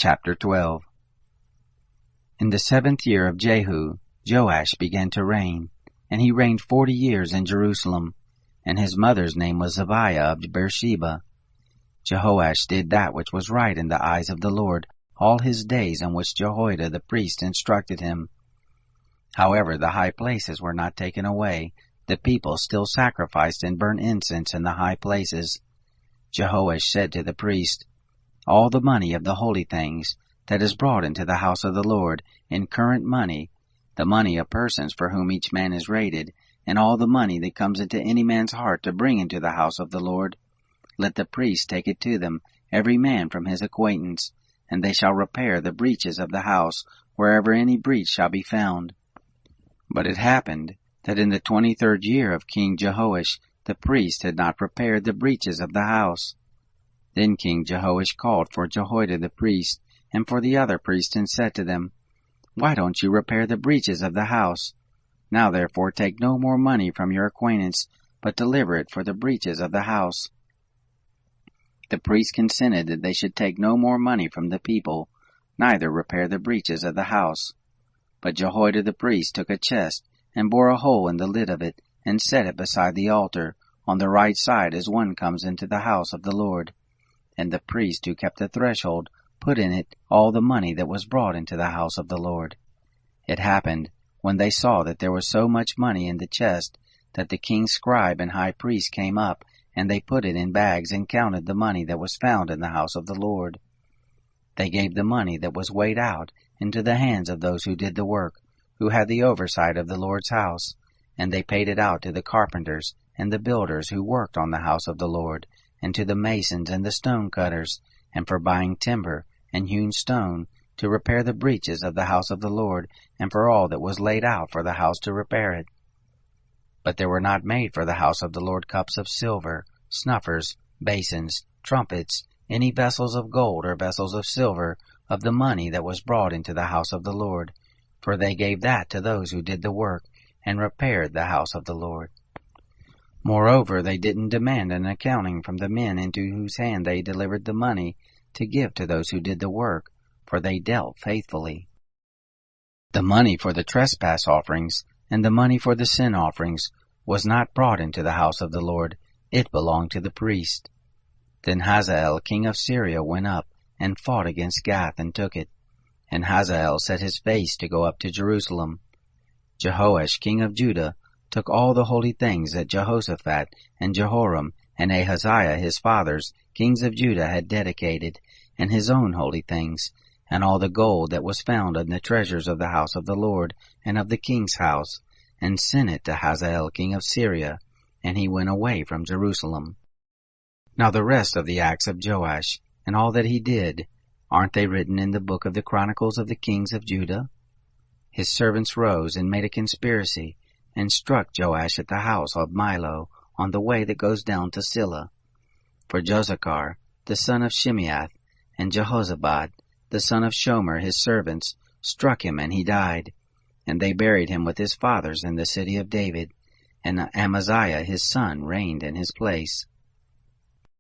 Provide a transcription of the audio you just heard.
Chapter 12. In the 7th year of Jehu, Joash began to reign, and he reigned 40 years in Jerusalem, and his mother's name was Zabiah of Beersheba. Jehoash did that which was right in the eyes of the Lord all his days, in which Jehoiada the priest instructed him. However, the high places were not taken away. The people still sacrificed and burnt incense in the high places. Jehoash said to the priest, "All the money of the holy things that is brought into the house of the Lord in current money, the money of persons for whom each man is rated, and all the money that comes into any man's heart to bring into the house of the Lord, let the priests take it to them, every man from his acquaintance, and they shall repair the breaches of the house, wherever any breach shall be found." But it happened that in the 23rd year of King Jehoash, the priest had not repaired the breaches of the house. Then King Jehoash called for Jehoiada the priest, and for the other priests, and said to them, "Why don't you repair the breaches of the house? Now therefore take no more money from your acquaintance, but deliver it for the breaches of the house." The priests consented that they should take no more money from the people, neither repair the breaches of the house. But Jehoiada the priest took a chest, and bored a hole in the lid of it, and set it beside the altar, on the right side as one comes into the house of the Lord. And the priest who kept the threshold put in it all the money that was brought into the house of the Lord. It happened, when they saw that there was so much money in the chest, that the king's scribe and high priest came up, and they put it in bags and counted the money that was found in the house of the Lord. They gave the money that was weighed out into the hands of those who did the work, who had the oversight of the Lord's house, and they paid it out to the carpenters and the builders who worked on the house of the Lord, and to the masons and the stone cutters, and for buying timber and hewn stone, to repair the breaches of the house of the Lord, and for all that was laid out for the house to repair it. But there were not made for the house of the Lord cups of silver, snuffers, basins, trumpets, any vessels of gold or vessels of silver, of the money that was brought into the house of the Lord, for they gave that to those who did the work, and repaired the house of the Lord. Moreover, they didn't demand an accounting from the men into whose hand they delivered the money to give to those who did the work, for they dealt faithfully. The money for the trespass offerings and the money for the sin offerings was not brought into the house of the Lord. It belonged to the priest. Then Hazael king of Syria went up and fought against Gath and took it. And Hazael set his face to go up to Jerusalem. Jehoash king of Judah took all the holy things that Jehoshaphat and Jehoram and Ahaziah his fathers, kings of Judah, had dedicated, and his own holy things, and all the gold that was found in the treasures of the house of the Lord and of the king's house, and sent it to Hazael king of Syria, and he went away from Jerusalem. Now the rest of the acts of Joash, and all that he did, aren't they written in the book of the Chronicles of the kings of Judah? His servants rose and made a conspiracy, and struck Joash at the house of Milo, on the way that goes down to Silla. For Josachar, the son of Shimeath, and Jehozabad, the son of Shomer, his servants, struck him, and he died. And they buried him with his fathers in the city of David, and Amaziah his son reigned in his place.